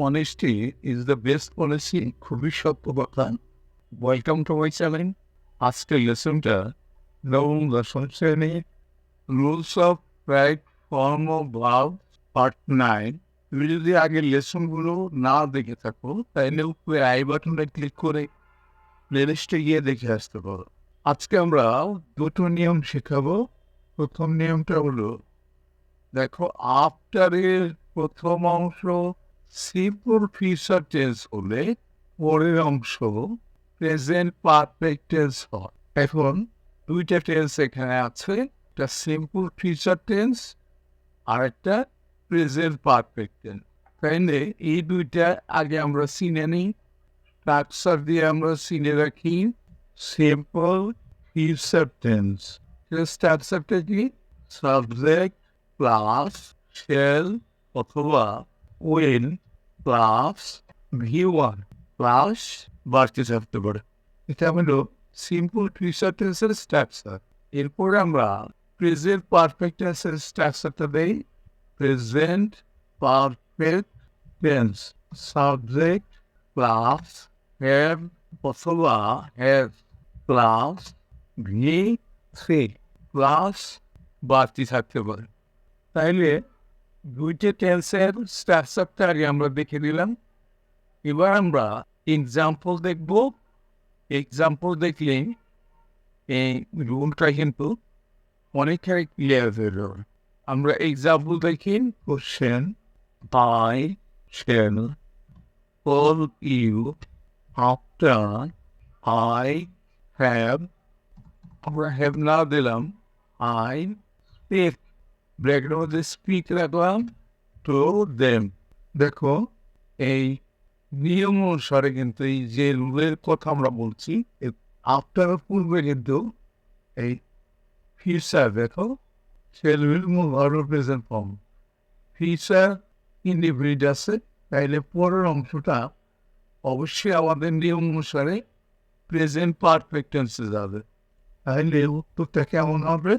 honesty is the best policy. খুবই সত্য কথা। Welcome to my channel. আজকের লেসনটা নবম দশম শ্রেণী rules of right form of verb part 9। তুমি যদি আগের লেসনগুলো না দেখে থাকো তাহলে উপরে আই বাটনটা ক্লিক করে প্লেলিস্টে গিয়ে দেখে আসতে পারো। আজকে আমরা দুটো নিয়ম শেখাবো। প্রথম নিয়মটা হলো, দেখো আফটারের প্রথম অংশ সিম্পল ফিউচার টেন্স হলে পরের অংশ প্রেজেন্ট পারফেক্ট টেন্স হয়। এখন দুইটা টেন্স এখানে আছে, একটা সিম্পল ফিউচার টেন্স আর একটা প্রেজেন্ট পারফেক্ট টেন্স। তাইলে এই দুইটা আগে আমরা চিনে নিই। স্ট্রাকচার দিয়ে আমরা চিনে রাখি। সিম্পল ফিউচার টেন্স স্ট্রাকচারটা কি? সাবজেক্ট প্লাস শেল অথবা উইল প্লাস V1 প্লাস বাড়তি থাকতে পারে। এটা হলো সিম্পল ফিউচার টেন্সের স্ট্রাকচার। এরপরে আমরা প্রেজেন্ট পারফেক্ট টেন্সের স্ট্রাকচারটা দেই। Present perfect tense subject plus have অথবা হ্যাভ প্লাস V3 প্লাস বাড়তি থাকতে পারে। তাইলে দুইটা টেন্সের স্ট্রাকচারটা আগে আমরা দেখে দিলাম। এবার আমরা এক্সাম্পল দেখব। এক্সাম্পল দেখলে এই রুলটা কিন্তু অনেকটাই ক্লিয়ার হয়ে যাবে। আমরা এক্সাম্পল দেখি। Question by shall call you after I have, আমরা হ্যাভ না দিলাম, আই স্পিক, ব্র্যাকেটের মধ্যে স্পিক রাখলাম টু দেম। দেখো এই নিয়ম অনুসারে কিন্তু এই যে রুলের কথা আমরা বলছি, আফটার পূর্বে কিন্তু এই ফিউচার, দেখো shall will move verb present form, future indefinite আছে, তাইলে পরের অংশটা অবশ্যই আমাদের নিয়ম অনুসারে প্রেজেন্ট পারফেক্ট টেন্সে যাবে। তাহলে উত্তরটা কেমন হবে?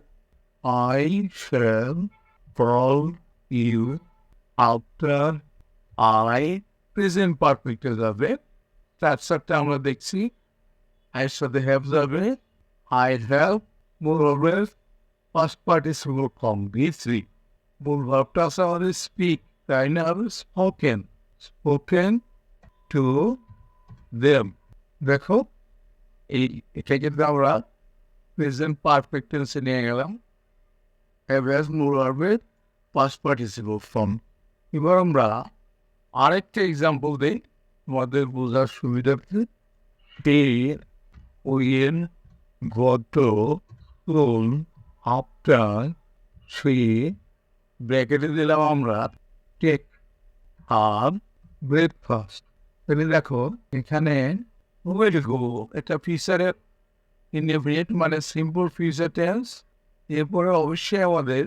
I shall call you after I present পারফেক্টে যাবে। স্ট্রাকচারটা আমরা দেখছি। এর সাথে হ্যাভ যাবে, I have মূল ভার্বের ফার্স্ট পার্টিসিপল ফর্ম V3। মূল ভার্বটা আছে আমাদের স্পিক, তাই না হবে স্পোকেন, স্পোকেন টু দেম। দেখো এটা কিন্তু আমরা প্রেজেন্ট পারফেক্ট টেন্সে নিয়ে গেলাম। have has মূল ভার্বের পাস্ট পার্টিসিপল ফর্ম। এবার আমরা আরেকটা এক্সাম্পল দিই আমাদের বোঝার সুবিধার্থে। She will go to school after C, ব্র্যাকেটে দিলাম আমরা টেক আর ব্রেকফাস্ট। তাহলে দেখো এখানে উইল গো একটা ফিউচারের ইনডিফিনিট মানে সিম্পল ফিউচার টেন্স, এরপরে অবশ্যই আমাদের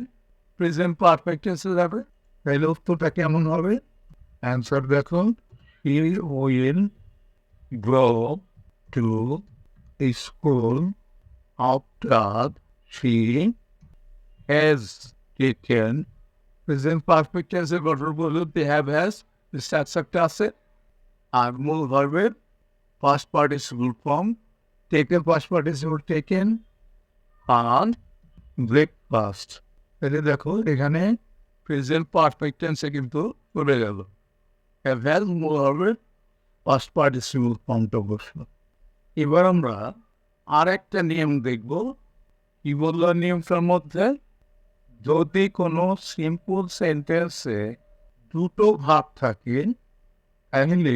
প্রেজেন্ট পারফেক্ট টেন্সে যাবে। তাহলে উত্তরটা কেমন হবে? অ্যান্সার দেখো, he will go to school after she has taken. Present perfect টেন্সের গঠন বলতে হ্যাভ হ্যাজ স্ট্রাকচারটা আছে, আর মূল ভার্বের first participle form, taken first participle taken আর ব্রেকফাস্ট। তাহলে দেখো এখানে প্রেজেন্ট পারফেক্ট টেন্সে কিন্তু চলে গেল, হ্যাভ হ্যাজ মূল ভার্বের ফার্স্ট পার্টিসিপল ফর্মটা বসলো। এবার আমরা আর একটা নিয়ম দেখব। কি বললো নিয়মটার মধ্যে? যদি কোনো সিম্পল সেন্টেন্সে দুটো ভাব থাকে তাহলে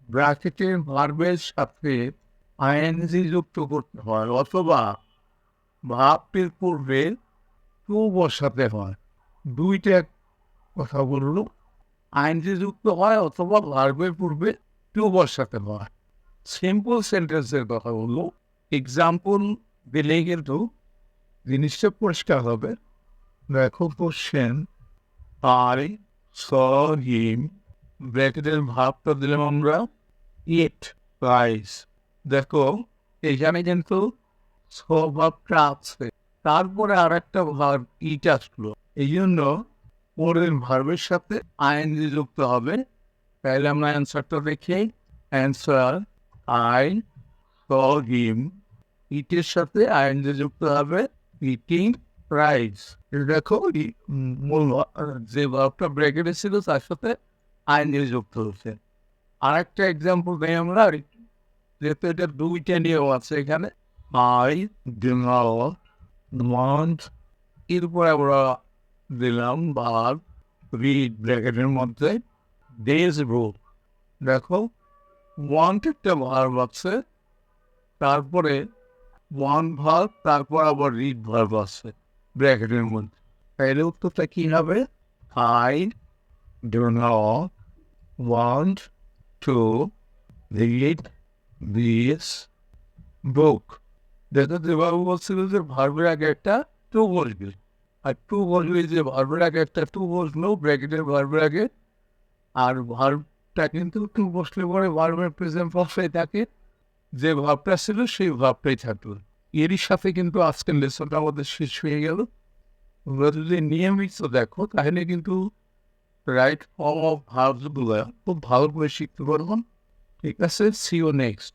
ব্র্যাকেটের ভার্বের সাথে আইএনজি যুক্ত করতে হয়, অথবা ভাবটির পূর্বে টু বসাতে হয়। দুইটা কথা বলল, আইএনজি যুক্ত হয় অথবা ভার্বের পূর্বে টু বসাতে হয়। সিম্পল সেন্টেন্সের কথা বললো। এক্সাম্পল দিলেই কিন্তু জিনিসটা পরিষ্কার হবে। দেখো কোশ্চেন আই স হিম, ব্র্যাকেটের ভাবটা দিলাম আমরা ইট রাইস। দেখো এখানে কিন্তু স্বভাবটা আছে, তারপরে আর একটা ভার্ব ইট আসলো, এই জন্য পরের ভার্বের সাথে আইএনজি যুক্ত হবে তাহলে আমরা অ্যান্সারটা দেখি। অ্যান্সার আই স হিম, ইটের সাথে আইএনজি যুক্ত হবে, ইটিং রাইস। দেখো যে ভার্বটা ব্র্যাকেটে ছিল তার সাথে আইএনজি যুক্ত হচ্ছে। আরেকটা এক্সাম্পল দেই আমরা, যেহেতু এটা দুইটা নিয়ম আছে এখানে। আই ডু নট ওয়ান্ট, এরপর আমরা দিলাম ভার্ব রিড ব্র্যাকেটের মধ্যে ডেজ বুক। দেখো ওয়ান্ট একটা ভার্ব আছে, তারপরে ওয়ান ভার্ব, তারপর আবার রিড ভার্ব আছে ব্র্যাকেটের মধ্যে। তাহলে উত্তরটা কি হবে? I do not want to read this book. দেখো যেভাবে বলছিল যে ভার্বের আগে একটা টু বসবে, আর টু বসবে যে ভার্বের আগে একটা টু বসলো ব্র্যাকেটের ভার্বের আগে, আর ভার্বটা কিন্তু টু বসলে পরে ভার্বের প্রেজেন্ট অবস্থায় থাকে, যে ভাবটা ছিল সেই ভাবটাই থাকলো। এরই সাথে কিন্তু আজকের লেসনটা আমাদের শেষ হয়ে গেল। তোমরা যদি নিয়মিত দেখো তাহলে কিন্তু রাইট ফর্ম অফ ভার্বসগুলো খুব ভালো করে শিখতে পারবো। ঠিক আছে, সি ইউ নেক্সট।